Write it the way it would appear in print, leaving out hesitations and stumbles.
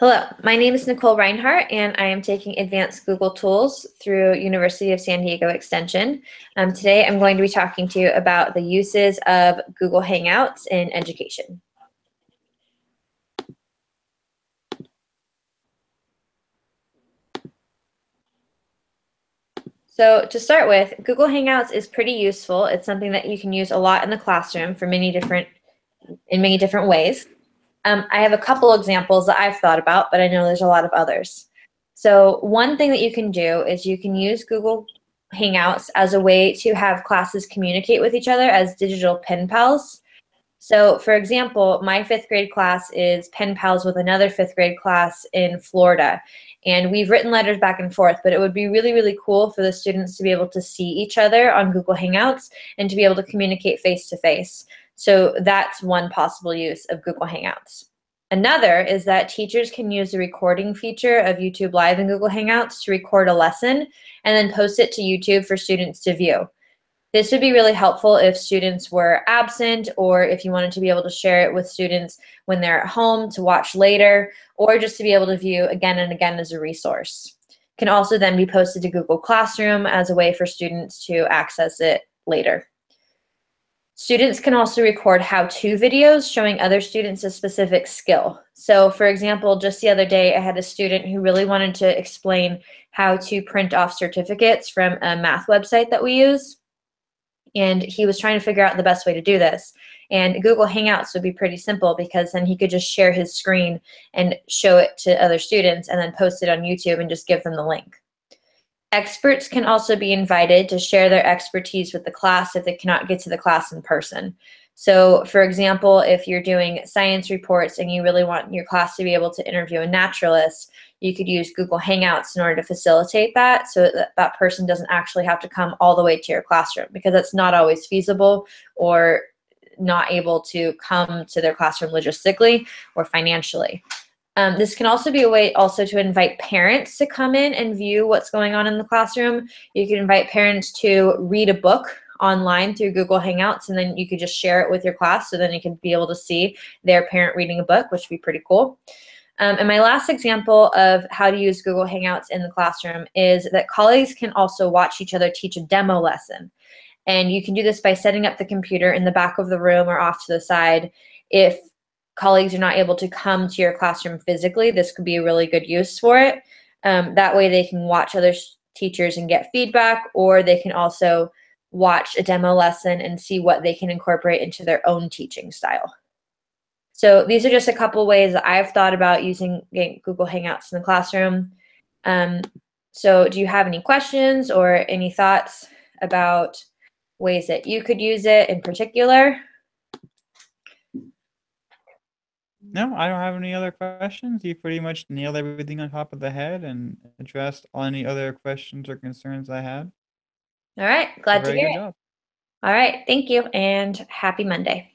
Hello, my name is Nicole Reinhardt, and I am taking Advanced Google Tools through University of San Diego Extension. Today, I'm going to be talking to you about the uses of Google Hangouts in education. So to start with, Google Hangouts is pretty useful. It's something that you can use a lot in the classroom for many different ways. I have a couple examples that I've thought about, but I know there's a lot of others. So one thing that you can do is you can use Google Hangouts as a way to have classes communicate with each other as digital pen pals. So for example, my 5th grade class is pen pals with another 5th grade class in Florida. And we've written letters back and forth, but it would be really, really cool for the students to be able to see each other on Google Hangouts and to be able to communicate face to face. So that's one possible use of Google Hangouts. Another is that teachers can use the recording feature of YouTube Live and Google Hangouts to record a lesson and then post it to YouTube for students to view. This would be really helpful if students were absent, or if you wanted to be able to share it with students when they're at home to watch later, or just to be able to view again and again as a resource. It can also then be posted to Google Classroom as a way for students to access it later. Students can also record how-to videos showing other students a specific skill. So for example, just the other day, I had a student who really wanted to explain how to print off certificates from a math website that we use. And he was trying to figure out the best way to do this. And Google Hangouts would be pretty simple, because then he could just share his screen and show it to other students and then post it on YouTube and just give them the link. Experts can also be invited to share their expertise with the class if they cannot get to the class in person. So for example, if you're doing science reports and you really want your class to be able to interview a naturalist, you could use Google Hangouts in order to facilitate that, so that that person doesn't actually have to come all the way to your classroom, because that's not always feasible, or not able to come to their classroom logistically or financially. This can also be a way also to invite parents to come in and view what's going on in the classroom. You can invite parents to read a book online through Google Hangouts, and then you could just share it with your class, so then you can be able to see their parent reading a book, which would be pretty cool. And my last example of how to use Google Hangouts in the classroom is that colleagues can also watch each other teach a demo lesson. And you can do this by setting up the computer in the back of the room or off to the side. If colleagues are not able to come to your classroom physically, this could be a really good use for it. That way they can watch other teachers and get feedback, or they can also watch a demo lesson and see what they can incorporate into their own teaching style. So these are just a couple ways that I've thought about using Google Hangouts in the classroom. So do you have any questions or any thoughts about ways that you could use it in particular? No, I don't have any other questions. You pretty much nailed everything on top of the head and addressed any other questions or concerns I had. All right, glad to Very hear good it. job. All right, thank you, and happy Monday.